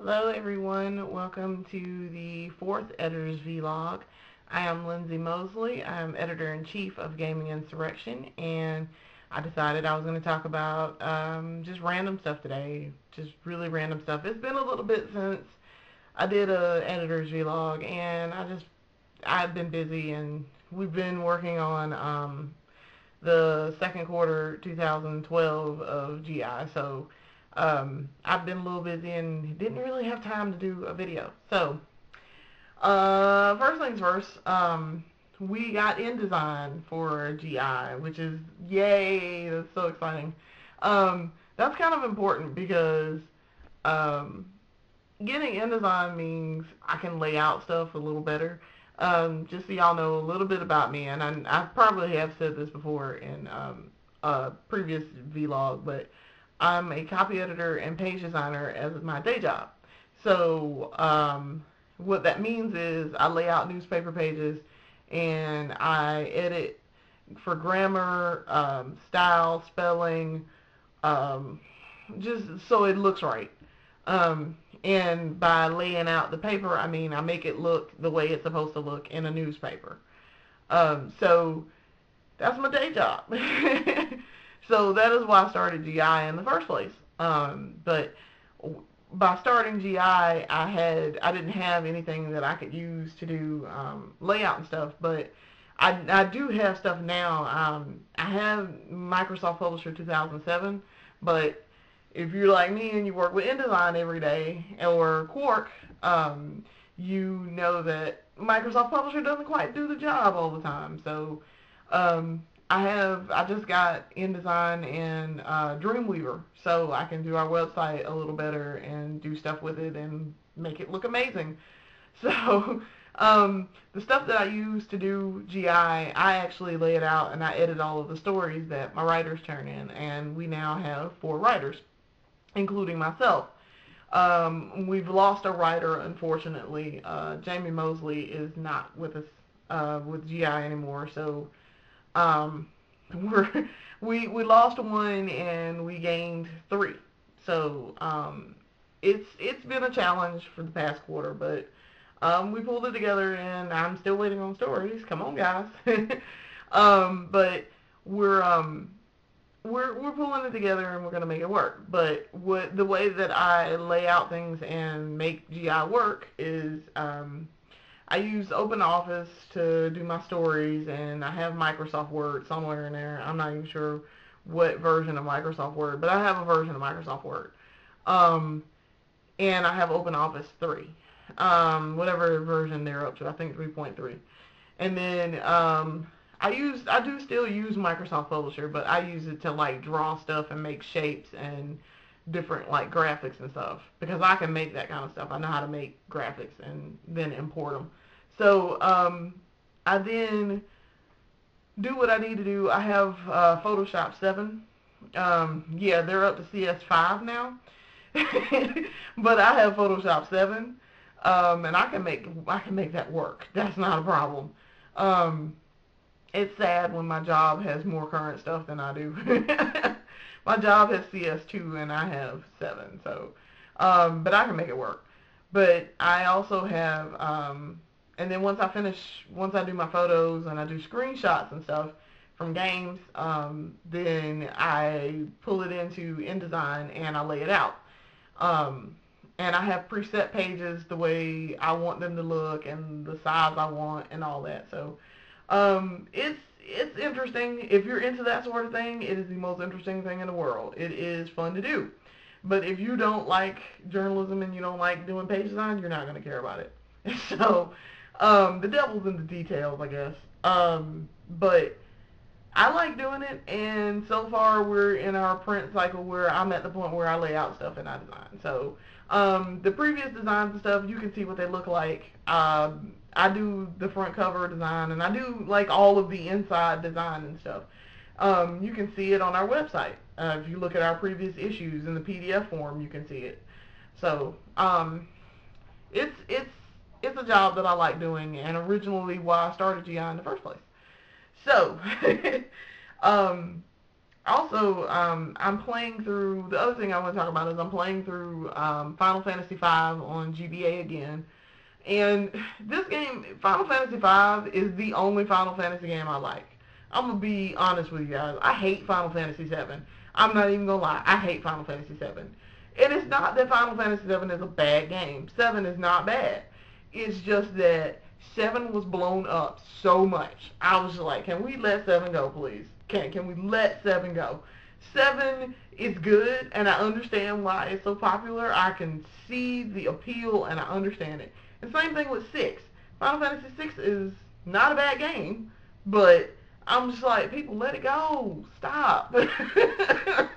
Hello everyone, welcome to the fourth editor's vlog. I am Lindsay Mosley. I'm editor-in-chief of Gaming Insurrection, and I decided I was going to talk about just random stuff today, just really random stuff. It's been a little bit since I did a editor's vlog, and I've been busy, and we've been working on the second quarter 2012 of GI, so I've been a little busy and didn't really have time to do a video. So, first things first, we got InDesign for GI, which is, yay, that's so exciting. That's kind of important because getting InDesign means I can lay out stuff a little better. Just so y'all know a little bit about me, and I probably have said this before in a previous vlog, but I'm a copy editor and page designer as my day job. So what that means is I lay out newspaper pages and I edit for grammar, style, spelling, just so it looks right. And by laying out the paper, I mean I make it look the way it's supposed to look in a newspaper. So that's my day job. So that is why I started GI in the first place. But by starting GI, I didn't have anything that I could use to do layout and stuff. But I do have stuff now. I have Microsoft Publisher 2007, but if you're like me and you work with InDesign every day or Quark, you know that Microsoft Publisher doesn't quite do the job all the time. So I just got InDesign and Dreamweaver, so I can do our website a little better and do stuff with it and make it look amazing. So the stuff that I use to do GI, I actually lay it out and I edit all of the stories that my writers turn in, and we now have 4 writers, including myself. We've lost a writer, unfortunately. Jamie Mosley is not with us with GI anymore, so we lost 1 and we gained 3. So it's been a challenge for the past quarter, but we pulled it together, and I'm still waiting on stories. Come on, guys. But we're pulling it together and we're gonna make it work. But the way that I lay out things and make GI work is I use OpenOffice to do my stories, and I have Microsoft Word somewhere in there. I'm not even sure what version of Microsoft Word, but I have a version of Microsoft Word. And I have OpenOffice 3, whatever version they're up to. I think 3.3. And then I do still use Microsoft Publisher, but I use it to like draw stuff and make shapes and different like graphics and stuff, because I can make that kind of stuff. I know how to make graphics and then import them. So I then do what I need to do. I have Photoshop 7. Yeah, they're up to CS5 now. But I have Photoshop 7. And I can make that work. That's not a problem. It's sad when my job has more current stuff than I do. My job has CS2 and I have 7, so, but I can make it work. But I also have, and then once I do my photos and I do screenshots and stuff from games, then I pull it into InDesign and I lay it out. And I have preset pages the way I want them to look and the size I want and all that. So it's interesting. If you're into that sort of thing, it is the most interesting thing in the world. It is fun to do. But if you don't like journalism and you don't like doing page design, you're not going to care about it. So the devil's in the details, I guess. But I like doing it, and so far we're in our print cycle where I'm at the point where I lay out stuff and I design. So the previous designs and stuff, you can see what they look like. I do the front cover design, and I do like all of the inside design and stuff. You can see it on our website. If you look at our previous issues in the PDF form, you can see it. So it's a job that I like doing, and originally why I started GI in the first place. So Also, I'm playing through, the other thing I want to talk about is I'm playing through Final Fantasy V on GBA again. And this game, Final Fantasy V, is the only Final Fantasy game I like. I'm going to be honest with you guys. I hate Final Fantasy VII. I'm not even going to lie. I hate Final Fantasy VII. And it's not that Final Fantasy VII is a bad game. 7 is not bad. It's just that 7 was blown up so much. I was just like, can we let 7 go, please? Can we let 7 go? 7 is good, and I understand why it's so popular. I can see the appeal, and I understand it. And same thing with 6. Final Fantasy 6 is not a bad game, but I'm just like, people, let it go. Stop. The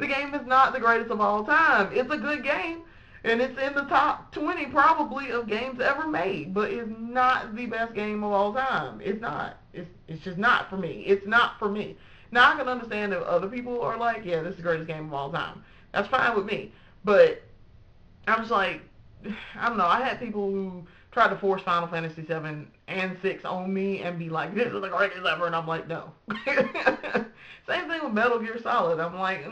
game is not the greatest of all time. It's a good game, and it's in the top 20 probably of games ever made, but it's not the best game of all time. It's not. It's just not for me. It's not for me. Now, I can understand if other people are like, yeah, this is the greatest game of all time. That's fine with me. But I'm just like, I don't know. I had people who tried to force Final Fantasy 7 and 6 on me and be like, this is the greatest ever, and I'm like, no. Same thing with Metal Gear Solid. I'm like,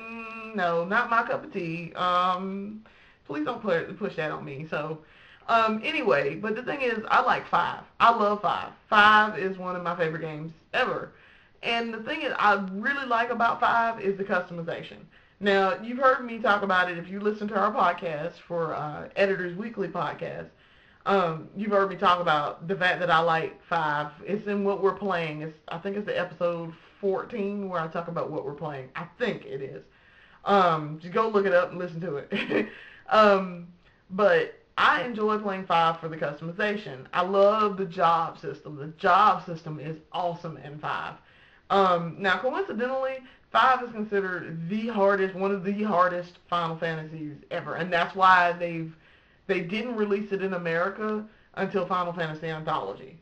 no, not my cup of tea. Please don't push that on me. So, anyway, but the thing is, I like 5. I love 5. 5 is one of my favorite games ever. And the thing is, I really like about 5 is the customization. Now, you've heard me talk about it if you listen to our podcast for Editor's Weekly podcast. You've heard me talk about the fact that I like 5. It's in what we're playing. I think it's the episode 14 where I talk about what we're playing. I think it is. Just go look it up and listen to it. But I enjoy playing 5 for the customization. I love the job system. The job system is awesome in 5. Now, coincidentally, 5 is considered one of the hardest Final Fantasies ever, and that's why they didn't release it in America until Final Fantasy Anthology.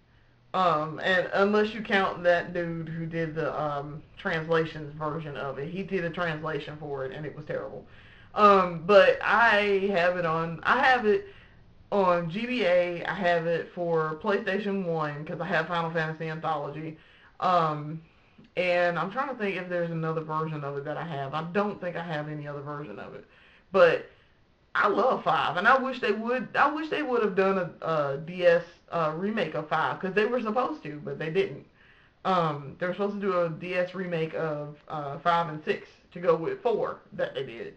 And unless you count that dude who did the translations version of it, he did a translation for it, and it was terrible. But I have it on GBA. I have it for PlayStation 1 because I have Final Fantasy Anthology. And I'm trying to think if there's another version of it that I have. I don't think I have any other version of it. But I love 5, and I wish they would have done a DS remake of 5 because they were supposed to, but they didn't. They were supposed to do a DS remake of 5 and 6 to go with 4 that they did.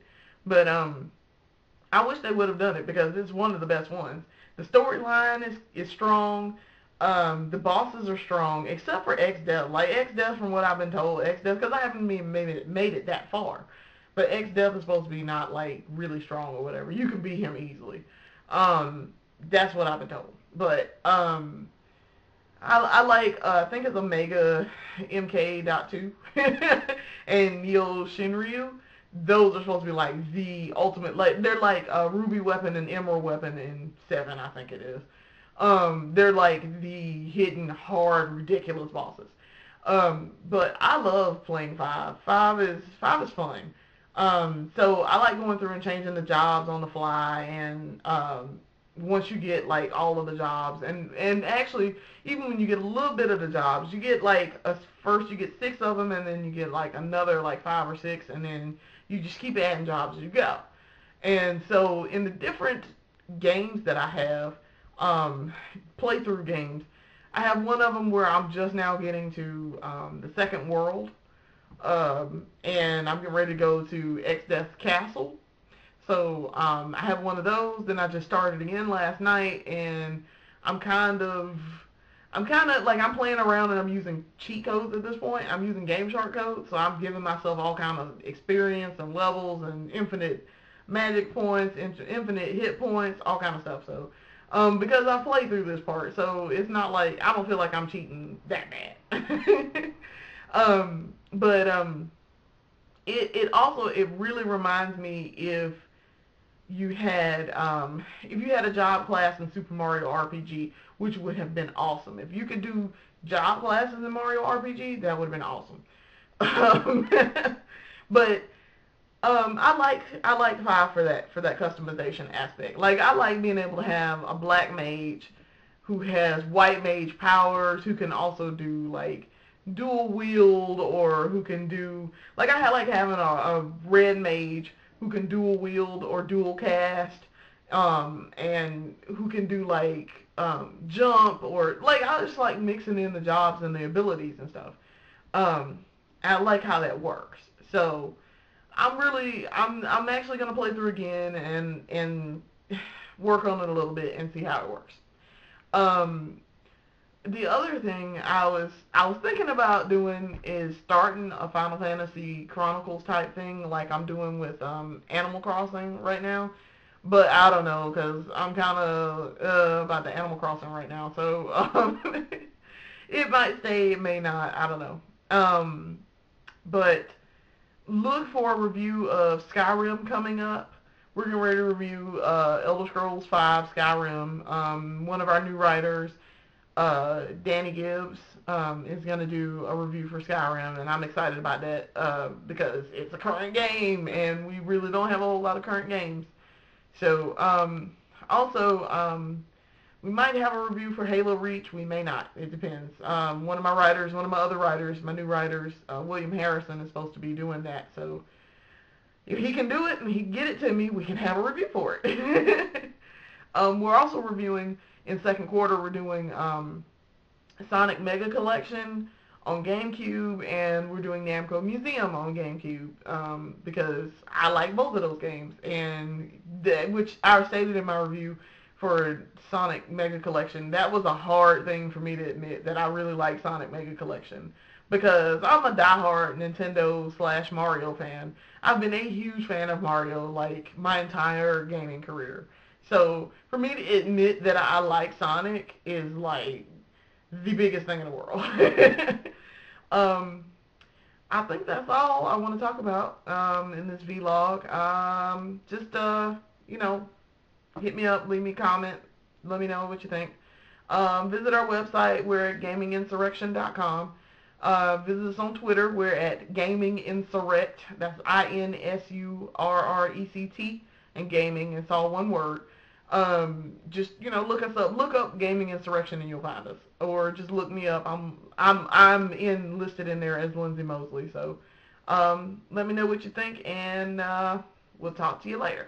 But I wish they would have done it because it's one of the best ones. The storyline is strong. The bosses are strong, except for X-Death. Like, X-Death, from what I've been told, X-Death, because I haven't made it that far. But X-Death is supposed to be not, like, really strong or whatever. You can beat him easily. That's what I've been told. But, I like, I think it's Omega MK.2 and Neo Shinryu. Those are supposed to be, like, the ultimate, like, they're like a Ruby Weapon and Emerald Weapon in 7, I think it is. They're like the hidden, hard, ridiculous bosses. But I love playing 5. 5 is fun. So I like going through and changing the jobs on the fly, and once you get like all of the jobs, and actually even when you get a little bit of the jobs, you get like first you get 6 of them, and then you get like another like 5 or 6, and then you just keep adding jobs as you go. And so in the different games that I have, playthrough games, I have one of them where I'm just now getting to the second world, and I'm getting ready to go to X-Death's Castle. So I have one of those. Then I just started again last night, and I'm kind of like, I'm playing around and I'm using cheat codes at this point. I'm using Game Shark codes, so I'm giving myself all kind of experience and levels and infinite magic points, infinite hit points, all kind of stuff. So because I played through this part, so it's not like, I don't feel like I'm cheating that bad. But it really reminds me if you had a job class in Super Mario RPG, which would have been awesome. If you could do job classes in Mario RPG, that would have been awesome. But I like 5 for that customization aspect. Like, I like being able to have a black mage who has white mage powers, who can also do like dual wield, or who can do, like I like having a red mage who can dual wield or dual cast, and who can do like jump, or like I just like mixing in the jobs and the abilities and stuff. Um, I like how that works. So I'm actually gonna play through again and work on it a little bit and see how it works. Um, the other thing I was thinking about doing is starting a Final Fantasy Chronicles type thing, like I'm doing with Animal Crossing right now. But I don't know, because I'm kind of about the Animal Crossing right now, so it might stay, it may not. I don't know. But look for a review of Skyrim coming up. We're getting ready to review Elder Scrolls V Skyrim. One of our new writers, Danny Gibbs, is going to do a review for Skyrim, and I'm excited about that because it's a current game, and we really don't have a whole lot of current games. So, also, we might have a review for Halo Reach. We may not. It depends. One of my other writers, my new writers, William Harrison, is supposed to be doing that. So if he can do it and he can get it to me, we can have a review for it. We're also reviewing, in second quarter, we're doing Sonic Mega Collection on GameCube, and we're doing Namco Museum on GameCube, because I like both of those games, and which I stated in my review for Sonic Mega Collection. That was a hard thing for me to admit, that I really like Sonic Mega Collection, because I'm a diehard Nintendo / Mario fan. I've been a huge fan of Mario like my entire gaming career. So for me to admit that I like Sonic is like the biggest thing in the world. um, I think that's all I want to talk about in this vlog. Just you know, hit me up, leave me a comment, let me know what you think. Visit our website. We're at gaminginsurrection.com. Visit us on Twitter. We're at Gaming Insurrect. That's INSURRECT, and gaming. It's all one word. Just look us up. Look up Gaming Insurrection and you'll find us. Or just look me up. I'm listed in there as Lindsay Mosley. So let me know what you think, and we'll talk to you later.